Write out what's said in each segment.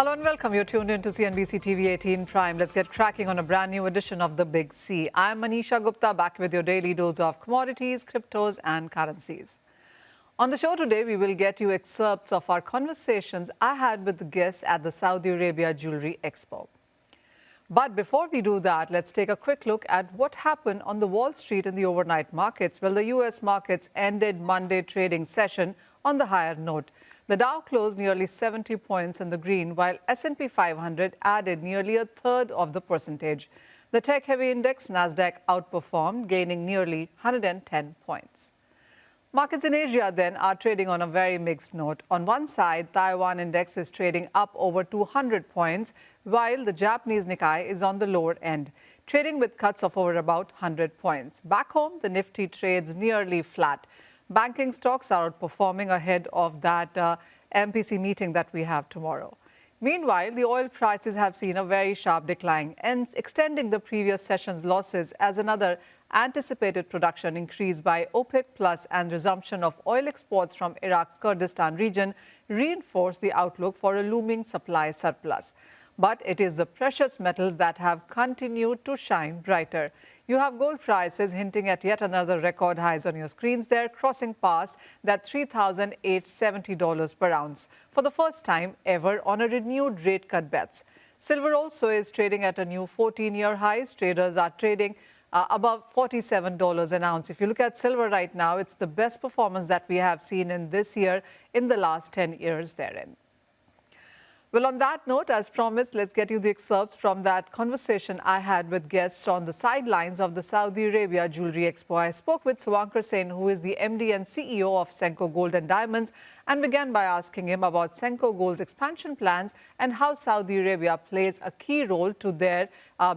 Hello and welcome. You're tuned in to CNBC TV 18 Prime. Let's get cracking on a brand new edition of The Big C. I'm Manisha Gupta, back with your daily dose of commodities, cryptos and currencies. On the show today, we will get you excerpts of our conversations I had with the guests at the Saudi Arabia Jewelry Expo. But before we do that, let's take a quick look at what happened on the Wall Street in the overnight markets. Well, the U.S. markets ended Monday trading session on the higher note. The Dow closed nearly 70 points in the green, while S&P 500 added nearly a third of the percentage. The tech-heavy index, Nasdaq, outperformed, gaining nearly 110 points. Markets in Asia, then, are trading on a very mixed note. On one side, Taiwan index is trading up over 200 points, while the Japanese Nikkei is on the lower end, trading with cuts of over about 100 points. Back home, the Nifty trades nearly flat. Banking stocks are outperforming ahead of that MPC meeting that we have tomorrow. Meanwhile, the oil prices have seen a very sharp decline, and extending the previous session's losses as another anticipated production increase by OPEC Plus and resumption of oil exports from Iraq's Kurdistan region reinforce the outlook for a looming supply surplus. But it is the precious metals that have continued to shine brighter. You have gold prices hinting at yet another record highs on your screens there, crossing past that $3,870 per ounce for the first time ever on a renewed rate cut bets. Silver also is trading at a new 14-year high. Traders are trading above $47 an ounce. If you look at silver right now, it's the best performance that we have seen in this year in the last 10 years therein. Well, on that note, as promised, let's get you the excerpts from that conversation I had with guests on the sidelines of the Saudi Arabia Jewelry Expo. I spoke with Suvankar Sen, who is the MD and CEO of Senco Gold and Diamonds, and began by asking him about Senco Gold's expansion plans and how Saudi Arabia plays a key role to their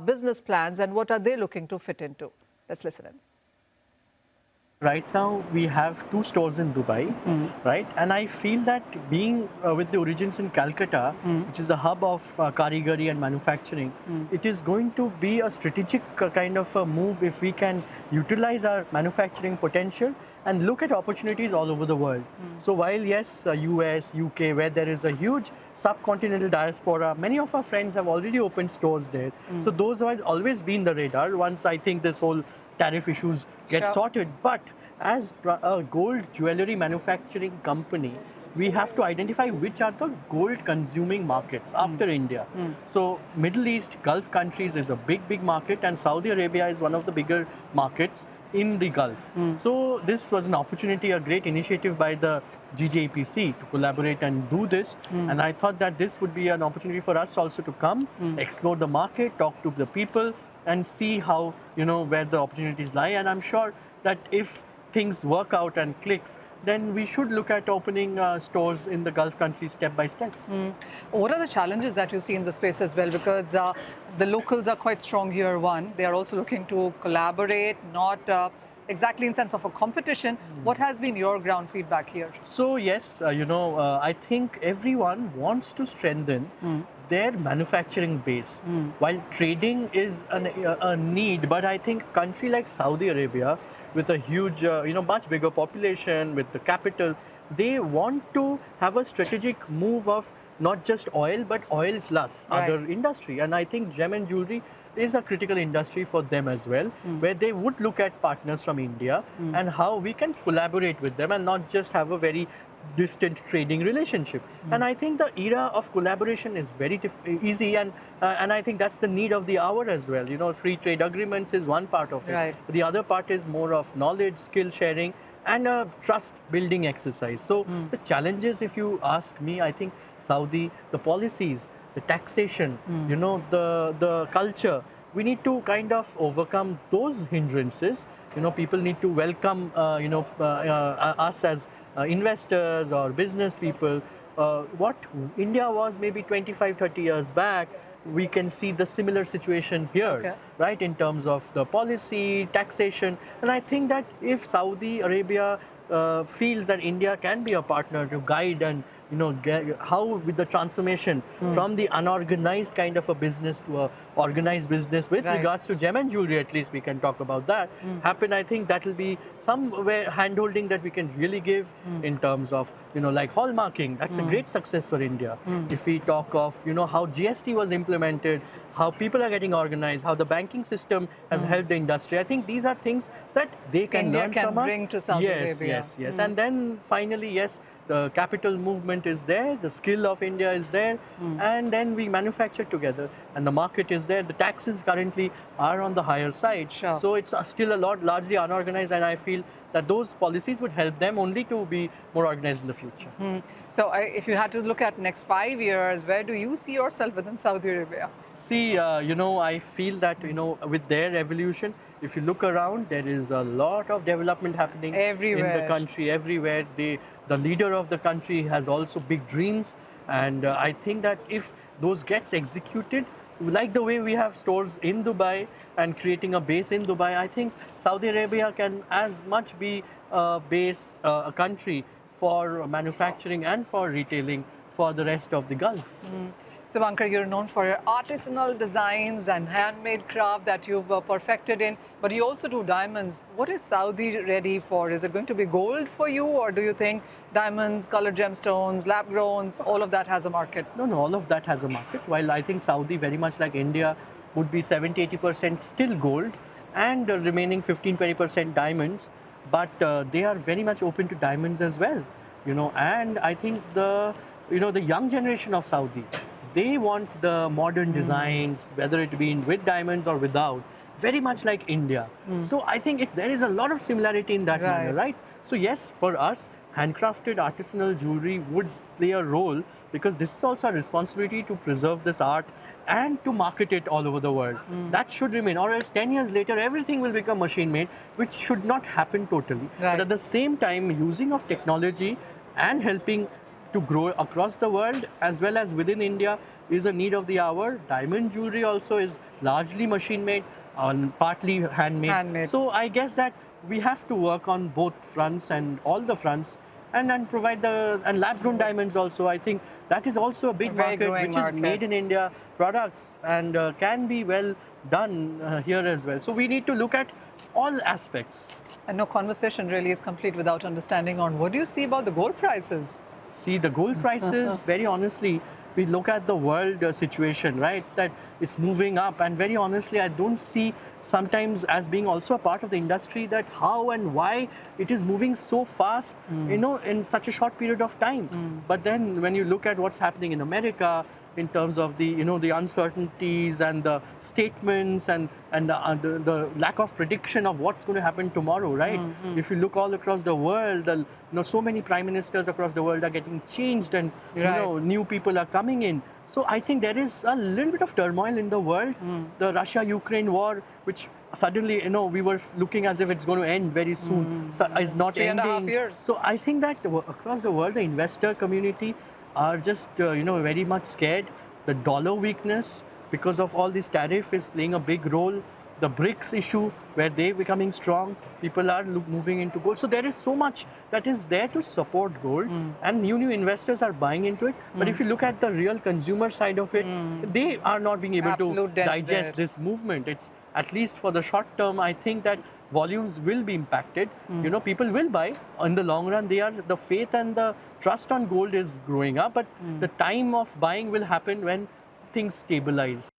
business plans and what are they looking to fit into. Let's listen in. Right now, we have 2 stores in Dubai, right? And I feel that being with the origins in Calcutta, which is the hub of karigari and manufacturing, it is going to be a strategic kind of a move if we can utilize our manufacturing potential and look at opportunities all over the world. So while, yes, US, UK, where there is a huge subcontinental diaspora, many of our friends have already opened stores there. So those have always been the radar once I think this whole tariff issues get sorted. But as a gold jewelry manufacturing company, we have to identify which are the gold consuming markets after India. So Middle East, Gulf countries is a big market, and Saudi Arabia is one of the bigger markets in the Gulf. So this was an opportunity, a great initiative by the GJEPC to collaborate and do this. And I thought that this would be an opportunity for us also to come, explore the market, talk to the people, and see how, where the opportunities lie. And I'm sure that if things work out and clicks, then we should look at opening stores in the Gulf countries step by step. What are the challenges that you see in the space as well? Because the locals are quite strong here, one. They are also looking to collaborate, not exactly in sense of a competition. What has been your ground feedback here? So yes, I think everyone wants to strengthen their manufacturing base. While trading is a need, but I think a country like Saudi Arabia, with a huge, much bigger population, with the capital, they want to have a strategic move of not just oil, but oil plus other industry. And I think gem and jewelry is a critical industry for them as well, where they would look at partners from India and how we can collaborate with them and not just have a very distant trading relationship. And I think the era of collaboration is very easy, and I think that's the need of the hour as well. Free trade agreements is one part of it. The other part is more of knowledge, skill sharing, and a trust building exercise. So the challenges, if you ask me, I think Saudi, the policies, the taxation, the culture, we need to kind of overcome those hindrances. People need to welcome, us as investors or business people. What India was maybe 25, 30 years back, we can see the similar situation here, right, in terms of the policy, taxation. And I think that if Saudi Arabia feels that India can be a partner to guide and how with the transformation from the unorganized kind of a business to a organized business with regards to gem and jewelry, at least we can talk about that, happen. I think that will be somewhere hand-holding that we can really give in terms of, like hallmarking. That's a great success for India. If we talk of, how GST was implemented, how people are getting organized, how the banking system has helped the industry. I think these are things that they can learn from us. Bring to Saudi Arabia. Yes. And then finally, yes, the capital movement is there, the skill of India is there, and then we manufacture together, and the market is there. The taxes currently are on the higher side, so it's still a lot largely unorganized, and I feel that those policies would help them only to be more organized in the future. So if you had to look at next 5 years, where do you see yourself within Saudi Arabia? See, I feel that, with their evolution, if you look around, there is a lot of development happening everywhere in the country, everywhere. The leader of the country has also big dreams, and I think that if those gets executed, like the way we have stores in Dubai and creating a base in Dubai, I think Saudi Arabia can as much be a base, a country for manufacturing and for retailing for the rest of the Gulf. Subankar, you're known for your artisanal designs and handmade craft that you've perfected in, but you also do diamonds. What is Saudi ready for? Is it going to be gold for you, or do you think diamonds, colored gemstones, lab-growns, all of that has a market? No, all of that has a market. While I think Saudi, very much like India, would be 70-80% still gold and the remaining 15-20% diamonds, but they are very much open to diamonds as well. And I think the young generation of Saudi, they want the modern designs, whether it be with diamonds or without, very much like India. So I think there is a lot of similarity in that manner, right? So yes, for us, handcrafted artisanal jewelry would play a role, because this is also a responsibility to preserve this art and to market it all over the world. That should remain, or else 10 years later, everything will become machine made, which should not happen totally. But at the same time, using of technology and helping to grow across the world as well as within India is a need of the hour. Diamond jewelry also is largely machine made and partly handmade. So I guess that we have to work on both fronts and all the fronts, and provide and lab-grown diamonds also. I think that is also a big market, which is made in India products and can be well done here as well. So we need to look at all aspects. And no conversation really is complete without understanding on what do you see about the gold prices? See, the gold prices, very honestly, we look at the world situation, right? That it's moving up, and very honestly, I don't see sometimes as being also a part of the industry that how and why it is moving so fast, in such a short period of time. But then when you look at what's happening in America, in terms of the the uncertainties and the statements and the lack of prediction of what's going to happen tomorrow, right? If you look all across the world, so many prime ministers across the world are getting changed, and new people are coming in. So I think there is a little bit of turmoil in the world. The Russia-Ukraine war, which suddenly we were looking as if it's going to end very soon, is not ending. 3.5 years. So I think that across the world, the investor community are just very much scared. The dollar weakness because of all this tariff is playing a big role. The BRICS issue, where they're becoming strong, people are moving into gold. So there is so much that is there to support gold, and new investors are buying into it. But if you look at the real consumer side of it, they are not being able to digest this movement. It's at least for the short term. I think that volumes will be impacted. People will buy. In the long run, the faith and the trust on gold is growing up, but the time of buying will happen when things stabilize.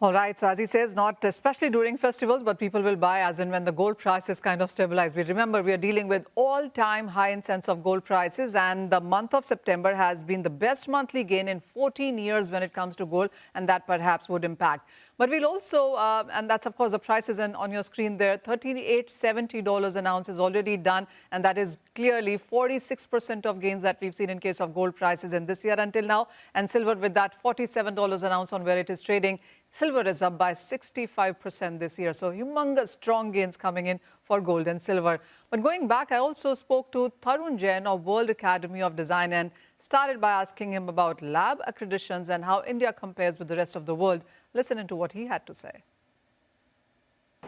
All right, so as he says, not especially during festivals, but people will buy as in when the gold prices kind of stabilize. We remember we are dealing with all-time high in sense of gold prices, and the month of September has been the best monthly gain in 14 years when it comes to gold, and that perhaps would impact. But we'll also, and that's of course the prices on your screen there, $38.70 an ounce is already done, and that is clearly 46% of gains that we've seen in case of gold prices in this year until now, and silver with that $47 an ounce on where it is trading. Silver is up by 65% this year. So humongous strong gains coming in for gold and silver. But going back, I also spoke to Tarun Jain of World Academy of Design and started by asking him about lab accreditations and how India compares with the rest of the world. Listen to what he had to say.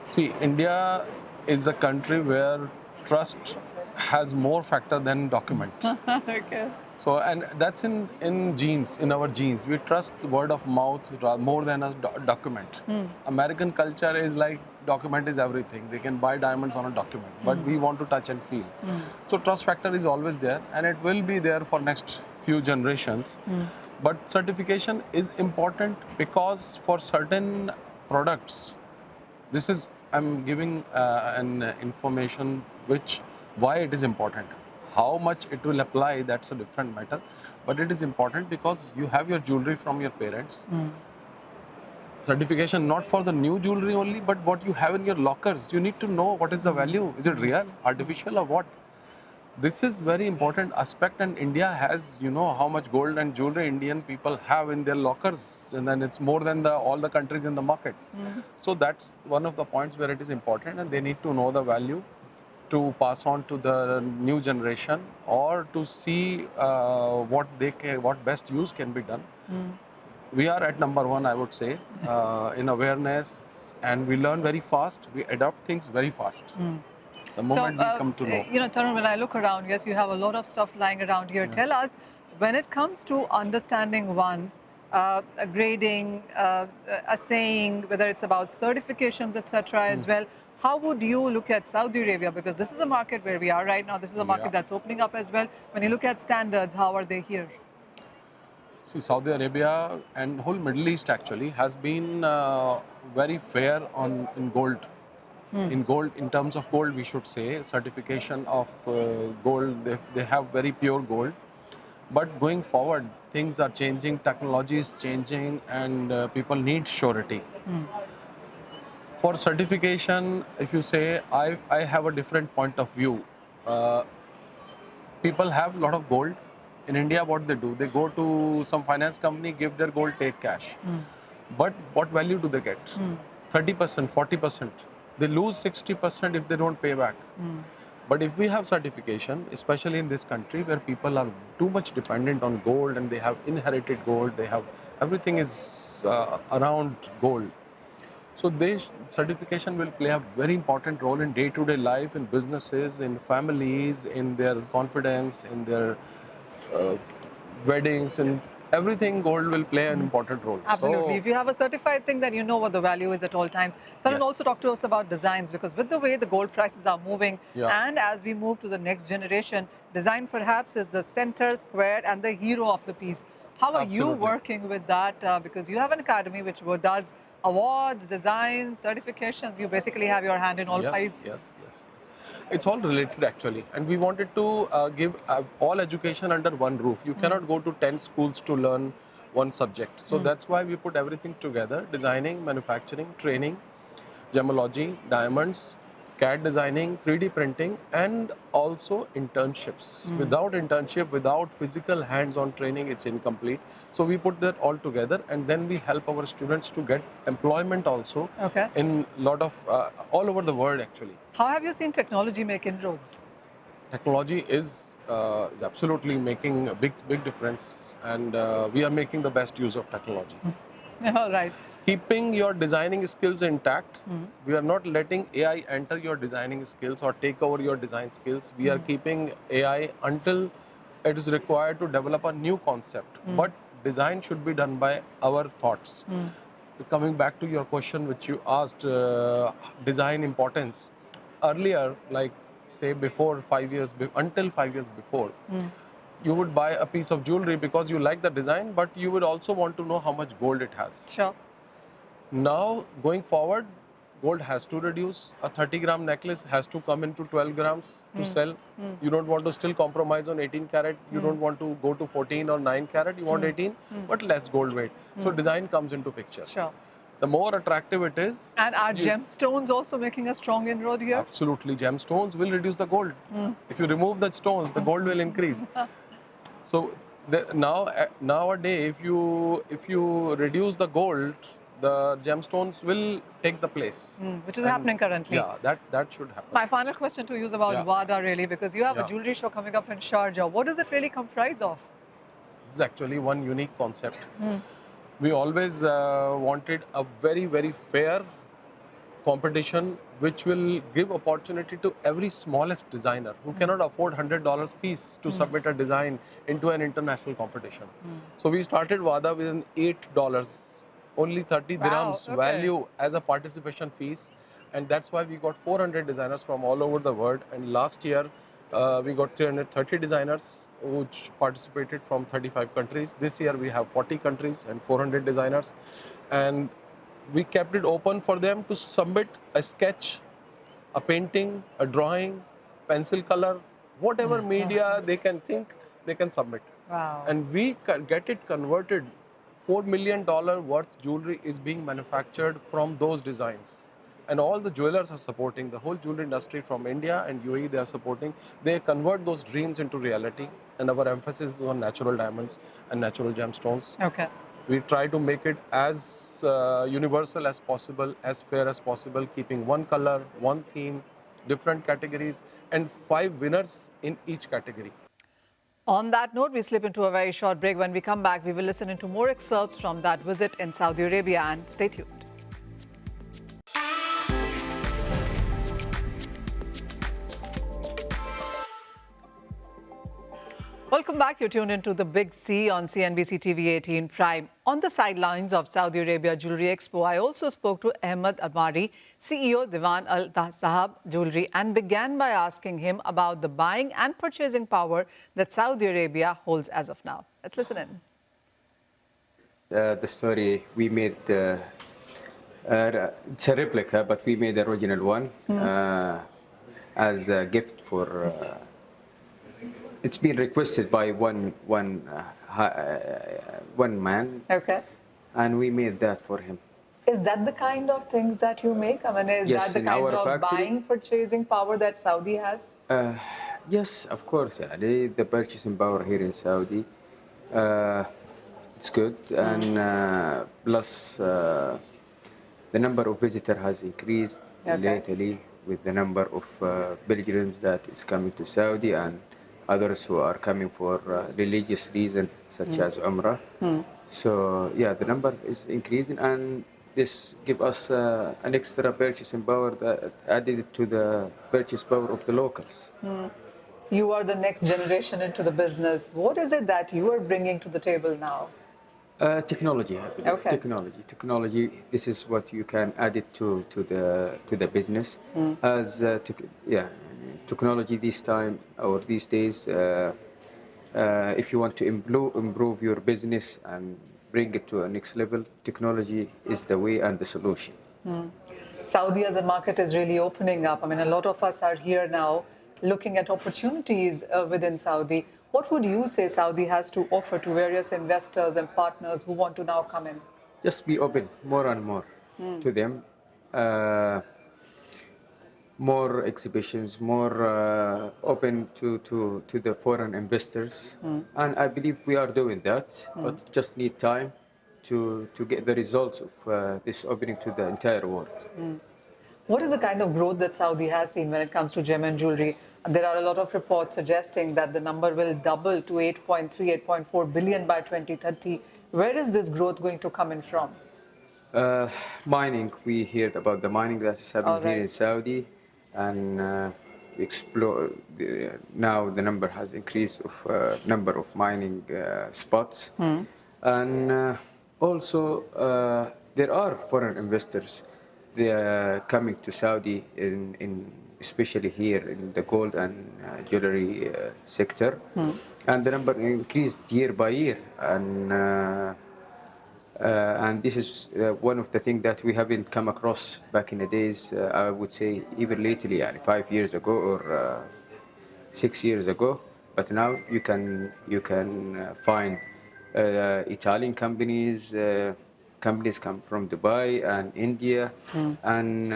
See, India is a country where trust has more factor than document. Okay. So, and that's in genes, in our genes. We trust word of mouth more than a document. American culture is like document is everything. They can buy diamonds on a document, but we want to touch and feel. So trust factor is always there, and it will be there for next few generations. But certification is important because for certain products, this is, I'm giving an information which, why it is important. How much it will apply, that's a different matter. But it is important because you have your jewelry from your parents. Certification not for the new jewelry only, but what you have in your lockers. You need to know what is the value. Is it real, artificial, or what? This is very important aspect, and India has, you know, how much gold and jewelry Indian people have in their lockers, and then it's more than all the countries in the market. So that's one of the points where it is important, and they need to know the value to pass on to the new generation, or to see what best use can be done. We are at number one, I would say, in awareness, and we learn very fast. We adopt things very fast. The moment we come to know. You know, Tarun, when I look around, yes, you have a lot of stuff lying around here. Tell us, when it comes to understanding a grading, assaying, whether it's about certifications, etc. as well, how would you look at Saudi Arabia? Because this is a market where we are right now. This is a market that's opening up as well. When you look at standards, how are they here? See, Saudi Arabia and whole Middle East actually has been very fair in gold. In gold, in terms of gold, we should say, certification of gold, they have very pure gold. But going forward, things are changing, technology is changing, and people need surety. For certification, if you say, I have a different point of view. People have a lot of gold. In India, what they do, they go to some finance company, give their gold, take cash. But what value do they get? 30%, 40%. They lose 60% if they don't pay back. But if we have certification, especially in this country where people are too much dependent on gold, and they have inherited gold, they have, everything is around gold. So this certification will play a very important role in day-to-day life, in businesses, in families, in their confidence, in their weddings, and everything. Gold will play an important role. Absolutely. So, if you have a certified thing, then you know what the value is at all times. Tarun, also talk to us about designs, because with the way the gold prices are moving, and as we move to the next generation, design perhaps is the center, square, and the hero of the piece. How are you working with that? Because you have an academy which does awards, designs, certifications. You basically have your hand in all pies. Yes. It's all related actually, and we wanted to give all education under one roof. You cannot go to 10 schools to learn one subject. So that's why we put everything together: designing, manufacturing, training, gemology, diamonds, CAD designing, 3D printing, and also internships. Without internship, without physical hands-on training, it's incomplete. So we put that all together, and then we help our students to get employment also in lot of all over the world actually. How have you seen technology make inroads? Technology is absolutely making a big difference, and we are making the best use of technology. All right. Keeping your designing skills intact. We are not letting AI enter your designing skills or take over your design skills. We are keeping AI until it is required to develop a new concept. But design should be done by our thoughts. Coming back to your question which you asked, design importance. Earlier, like say before 5 years, until 5 years before, you would buy a piece of jewelry because you like the design, but you would also want to know how much gold it has. Sure. Now, going forward, gold has to reduce. A 30-gram necklace has to come into 12 grams to sell. You don't want to still compromise on 18 carat. You don't want to go to 14 or 9 carat. You want 18, but less gold weight. So design comes into picture. Sure. The more attractive it is. And are gemstones also making a strong inroad here? Absolutely. Gemstones will reduce the gold. If you remove the stones, the gold will increase. So nowadays, if you reduce the gold, the gemstones will take the place. Which is happening currently. Yeah, that should happen. My final question to you is about WADA really, because you have a jewelry show coming up in Sharjah. What does it really comprise of? This is actually one unique concept. We always wanted a very fair competition which will give opportunity to every smallest designer who cannot afford $100 fees to submit a design into an international competition. So we started WADA with $8, only 30 Wow, dirhams okay. value as a participation fees. And that's why we got 400 designers from all over the world. And last year, we got 330 designers which participated from 35 countries. This year, we have 40 countries and 400 designers. And we kept it open for them to submit a sketch, a painting, a drawing, pencil color, whatever media they can think, they can submit. Wow. And we can get it converted. $4 million worth jewelry is being manufactured from those designs. And all the jewelers are supporting, the whole jewelry industry from India and UAE, they are supporting. They convert those dreams into reality. And our emphasis is on natural diamonds and natural gemstones. Okay. We try to make it as universal as possible, as fair as possible, keeping one color, one theme, different categories, and 5 winners in each category. On that note, we slip into a very short break. When we come back, we will listen into more excerpts from that visit in Saudi Arabia, and stay tuned. Welcome back. You're tuned into The Big C on CNBC TV 18 Prime. On the sidelines of Saudi Arabia Jewelry Expo, I also spoke to Ahmed Almari, CEO Diwan Al Sahab Jewelry, and began by asking him about the buying and purchasing power that Saudi Arabia holds as of now. Let's listen in. The story we made, it's a replica, but we made the original one as a gift for. It's been requested by one man, Okay. and we made that for him. Is that the kind of things that you make? I mean, is Yes, that the in kind our of factory. buying, purchasing power that Saudi has? Yes, of course. The purchasing power here in Saudi, it's good, and plus the number of visitors has increased lately with the number of pilgrims that is coming to Saudi and others who are coming for religious reasons such as Umrah. So yeah, the number is increasing, and this gives us an extra purchasing power that added to the purchase power of the locals. You are the next generation into the business. What is it that you are bringing to the table now? Technology, I believe. Okay. Technology. This is what you can add it to the business. Technology this time or these days. If you want to improve your business and bring it to a next level, technology is the way and the solution. Saudi as a market is really opening up. I mean, a lot of us are here now looking at opportunities within Saudi. What would you say Saudi has to offer to various investors and partners who want to now come in? Just be open more and more to them. More exhibitions, more open to the foreign investors. And I believe we are doing that, but just need time to get the results of this opening to the entire world. What is the kind of growth that Saudi has seen when it comes to gem and jewelry? There are a lot of reports suggesting that the number will double to 8.3, 8.4 billion by 2030. Where is this growth going to come in from? Mining, we heard about the mining that is happening here in Saudi, and now the number has increased of number of mining spots, and also there are foreign investors. They are coming to Saudi especially here in the gold and jewelry sector, and the number increased year by year, and this is one of the things that we haven't come across back in the days. I would say even lately, 5 years ago or 6 years ago. But now you can find Italian companies. Companies come from Dubai and India, and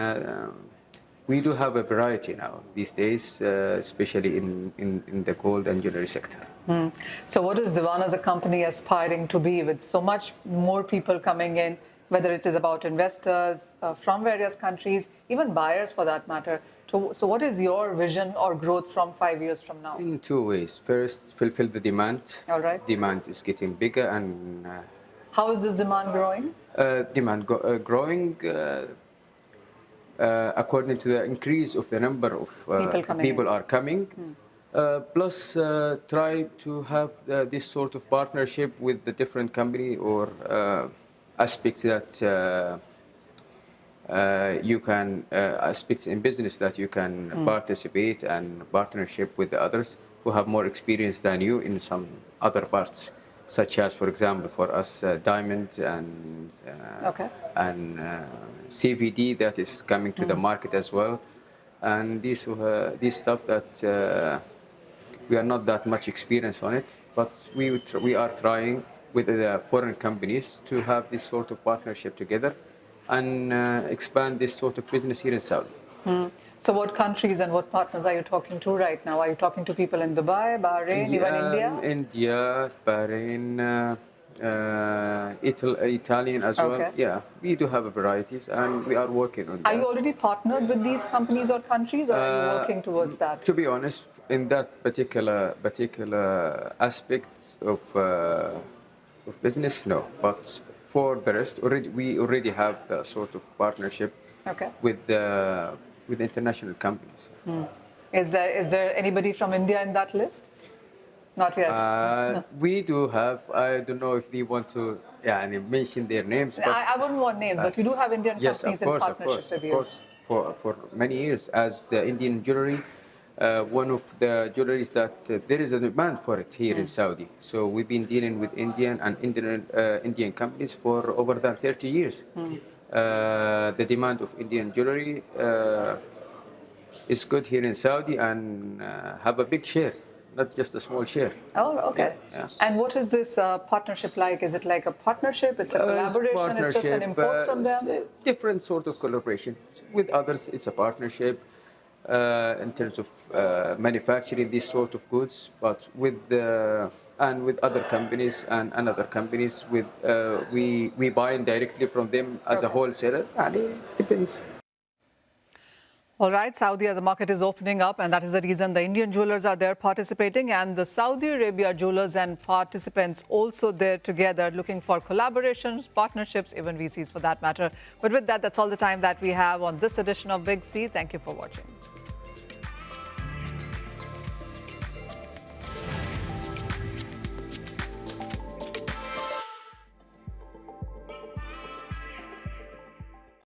we do have a variety now these days, especially in the gold and jewelry sector. So what is Diwan as a company aspiring to be with so much more people coming in, whether it is about investors from various countries, even buyers for that matter? So what is your vision or growth from 5 years from now? In 2 ways. First, fulfill the demand. All right. Demand is getting bigger, and how is this demand growing? Growing. according to the increase of the number of people are coming. Plus, try to have this sort of partnership with the different company or aspects that you can aspects in business that you can participate and partnership with the others who have more experience than you in some other parts, such as, for example, for us, diamond and CVD that is coming to the market as well, and this stuff that we are not that much experience on it, but we are trying with the foreign companies to have this sort of partnership together and expand this sort of business here in Saudi. So what countries and what partners are you talking to right now? Are you talking to people in Dubai, Bahrain, even India? India, Bahrain, Italian as well. Yeah, we do have varieties and we are working on that. Are you already partnered with these companies or countries, or are you working towards that? To be honest, in that particular aspect of business, no. But for the rest, we already have the sort of partnership with international companies. Is there anybody from India in that list? Not yet. We do have. I don't know if they want to mention their names. But I wouldn't want names, but you do have Indian companies in partnership with you. Of course, for many years, as the Indian jewelry, one of the jewelries that there is a demand for it here in Saudi. So we've been dealing with Indian companies for over than 30 years. The demand of Indian jewelry is good here in Saudi and have a big share, not just a small share. Oh, okay. Yeah. And what is this partnership like? Is it like a partnership? It's a collaboration? It's just an import from them? Different sort of collaboration. With others, it's a partnership in terms of manufacturing these sort of goods, but with other companies and other companies, we buy directly from them as a wholesaler. And it depends. All right, Saudi as a market is opening up, and that is the reason the Indian jewelers are there participating, and the Saudi Arabia jewelers and participants also there together looking for collaborations, partnerships, even VCs for that matter. But with that, that's all the time that we have on this edition of Big C. Thank you for watching.